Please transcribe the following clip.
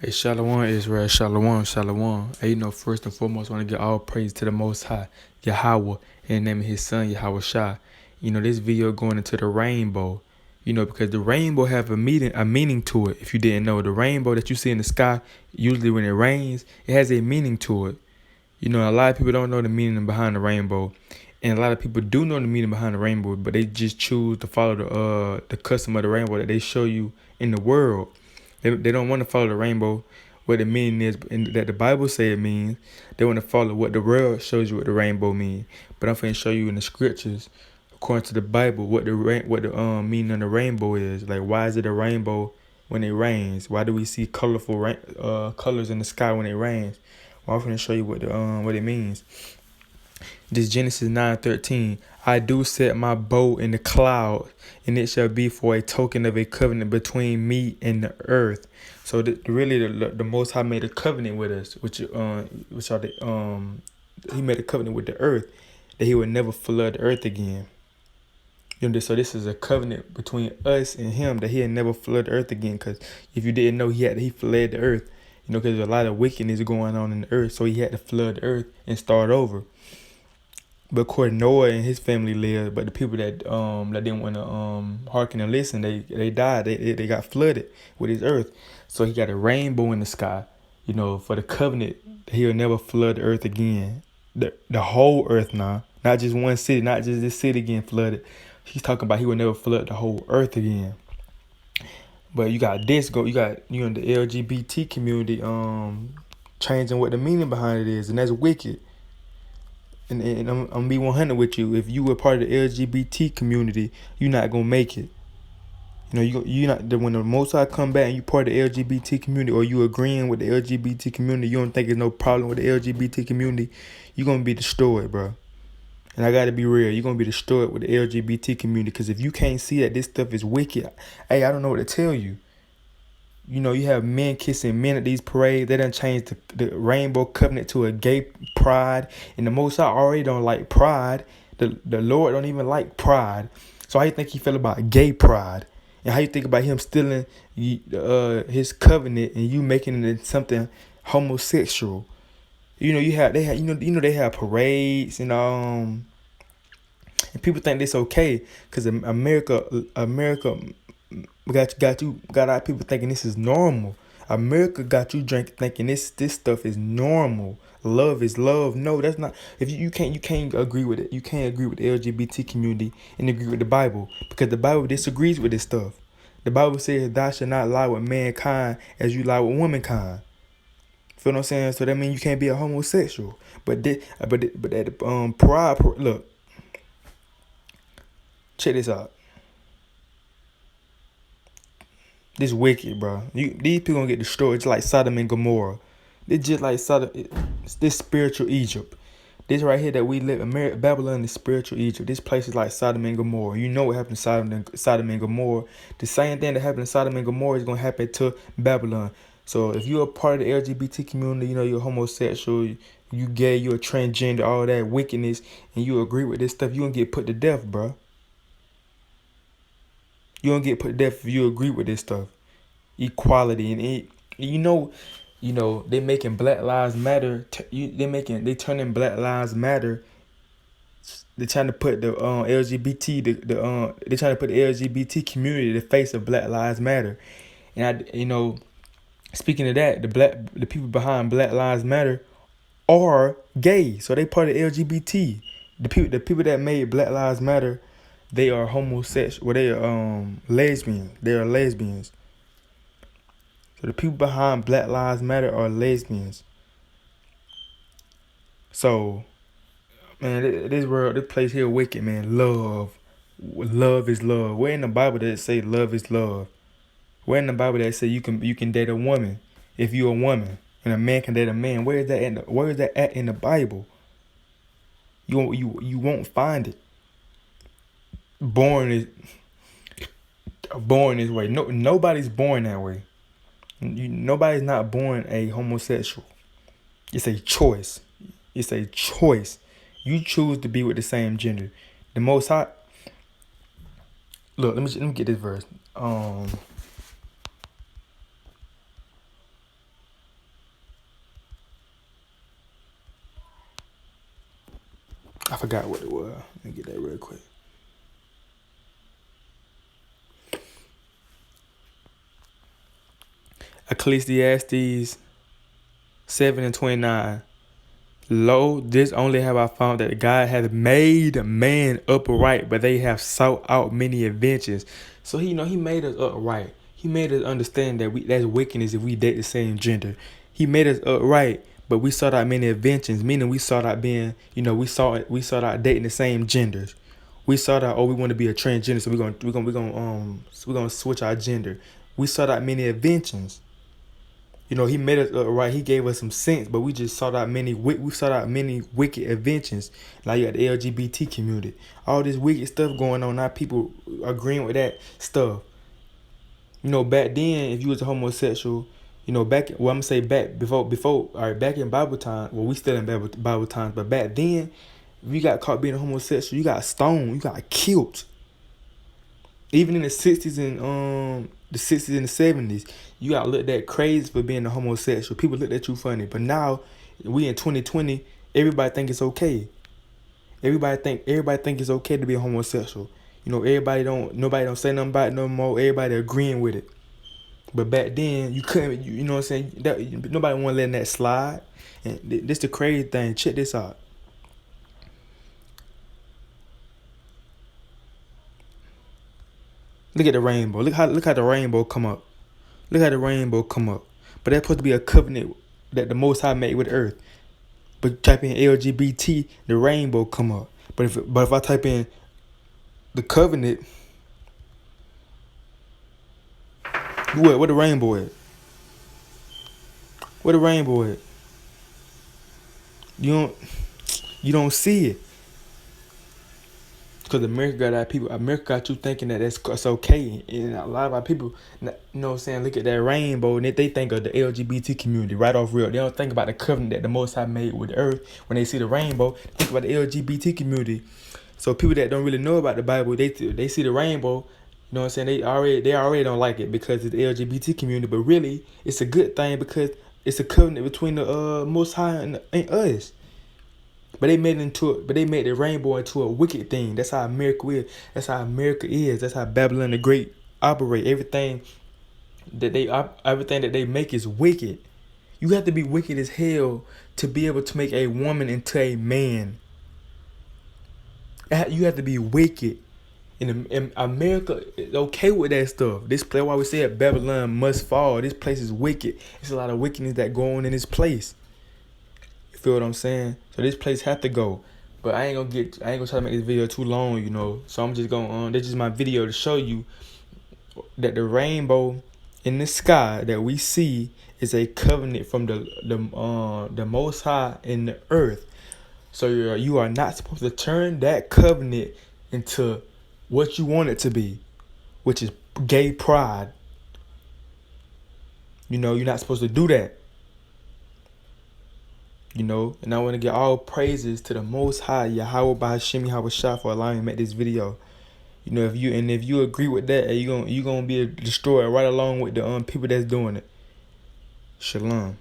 Hey, Shalom, Israel, Shalom, Shalom. Hey, first and foremost, I want to give all praise to the Most High, Yahweh, in the name of His Son, Yahweh Shai. This video going into the rainbow, because the rainbow have a meaning to it. If you didn't know, the rainbow that you see in the sky, usually when it rains, it has a meaning to it. A lot of people don't know the meaning behind the rainbow, and a lot of people do know the meaning behind the rainbow, but they just choose to follow the custom of the rainbow that they show you in the world. They don't want to follow the rainbow, what the meaning is, and that the Bible say it means. They want to follow what the world shows you what the rainbow means. But I'm going to show you in the scriptures, according to the Bible, what the meaning of the rainbow is. Like, why is it a rainbow when it rains? Why do we see colorful colors in the sky when it rains? Well, I'm going to show you what it means. This Genesis 9:13. I do set my bow in the cloud, and it shall be for a token of a covenant between me and the earth. So really, the Most High made a covenant with us, which are He made a covenant with the earth that He would never flood the earth again. So this is a covenant between us and Him that He'll never flood the earth again. Because if you didn't know, He flooded the earth. Because there's a lot of wickedness going on in the earth, so He had to flood the earth and start over. But of course, Noah and his family lived. But the people that didn't want to hearken and listen, they died. They got flooded with His earth. So He got a rainbow in the sky, for the covenant. He'll never flood the earth again. The whole earth now, not just one city, not just this city getting flooded. He's talking about He will never flood the whole earth again. But you got you in the LGBT community changing what the meaning behind it is, and that's wicked. And I'm gonna be 100 with you. If you were part of the LGBT community, you're not gonna make it. You're not. When the Most High come back and you part of the LGBT community, or you agreeing with the LGBT community, you don't think there's no problem with the LGBT community, you're gonna be destroyed, bro. And I gotta be real, you're gonna be destroyed with the LGBT community. Because if you can't see that this stuff is wicked, hey, I don't know what to tell you. You have men kissing men at these parades. They done changed the rainbow covenant to a gay pride. And the Most High already don't like pride. The Lord don't even like pride. So how you think He feel about gay pride? And how you think about Him stealing His covenant and you making it something homosexual? They have parades and people think this okay because America got our people thinking this is normal. America got you thinking this stuff is normal. Love is love. No, that's not. If you can't agree with it. You can't agree with the LGBT community and agree with the Bible because the Bible disagrees with this stuff. The Bible says thou shalt not lie with mankind as you lie with womankind. Feel what I'm saying? So that means you can't be a homosexual. But that pride. Look, check this out. This wicked, bro. These people gonna get destroyed. It's like Sodom and Gomorrah. It's just like Sodom. This spiritual Egypt. This right here that we live in, Babylon is spiritual Egypt. This place is like Sodom and Gomorrah. You know what happened to Sodom and Gomorrah. The same thing that happened to Sodom and Gomorrah is gonna happen to Babylon. So if you're a part of the LGBT community, you're homosexual, you gay, you're a transgender, all that wickedness, and you agree with this stuff, you gonna get put to death, bro. You don't get put to death if you agree with this stuff. Equality and they making Black Lives Matter. They turning Black Lives Matter. They're trying to put the LGBT they're trying to put the LGBT community in the face of Black Lives Matter. And speaking of that, the people behind Black Lives Matter are gay, so they part of the LGBT. The people that made Black Lives Matter, they are homosexual. Well, they are lesbian. They are lesbians. So the people behind Black Lives Matter are lesbians. So, man, this place here wicked, man. Love is love. Where in the Bible does it say love is love? Where in the Bible does it say you can date a woman if you're a woman and a man can date a man? Where is that at in the Bible? You won't find it. Born this way. No, nobody's born that way. Nobody's not born a homosexual. It's a choice. It's a choice. You choose to be with the same gender. The Most High. Look, let me get this verse. forgot what it was. Let me get that real quick. Ecclesiastes 7:29. Lo, this only have I found that God hath made man upright, but they have sought out many inventions. So he made us upright. He made us understand that that's wickedness if we date the same gender. He made us upright, but we sought out many inventions, meaning we sought out being, we sought out dating the same genders. We sought out, we want to be a transgender, so we're gonna switch our gender. We sought out many inventions. He made us right. He gave us some sense, but we just sought out many wicked inventions. Like you got the LGBT community, all this wicked stuff going on. Now people agreeing with that stuff. Back then, if you was a homosexual, I'm gonna say back back in Bible time. Well, we still in Bible times, but back then, if you got caught being a homosexual, you got stoned, you got killed. Even in the 60s and the 60s and the 70s, you got looked at crazy for being a homosexual. People looked at you funny. But now, we in 2020, everybody think it's okay. Everybody think it's okay to be a homosexual. Nobody don't say nothing about it no more. Everybody agreeing with it. But back then, you couldn't, you know what I'm saying? Nobody want to let that slide. And this the crazy thing. Check this out. Look at the rainbow. Look how the rainbow come up. Look how the rainbow come up. But that's supposed to be a covenant that the Most High made with the earth. But type in LGBT, the rainbow come up. But if I type in the covenant, where the rainbow at? Where the rainbow at? You don't see it. Because America got you thinking that it's okay. And a lot of our people, look at that rainbow and they think of the LGBT community right off real. They don't think about the covenant that the Most High made with the earth. When they see the rainbow, they think about the LGBT community. So people that don't really know about the Bible, they see the rainbow, they already don't like it because it's the LGBT community. But really, it's a good thing because it's a covenant between the Most High and us. But they made the rainbow into a wicked thing. That's how America is. That's how America is. That's how Babylon the Great operate. Everything that they make is wicked. You have to be wicked as hell to be able to make a woman into a man. You have to be wicked. In America is okay with that stuff. This place, why we say Babylon must fall. This place is wicked. There's a lot of wickedness that go on in this place. Feel what I'm saying? So this place have to go. But I ain't gonna try to make this video too long, So I'm just gonna this is my video to show you that the rainbow in the sky that we see is a covenant from the Most High in the earth. So you are not supposed to turn that covenant into what you want it to be, which is gay pride. You're not supposed to do that. And I want to give all praises to the Most High, Yahweh Bahashim Yahweh Shah, for allowing me to make this video. If you agree with that, you gonna be destroyed right along with the people that's doing it. Shalom.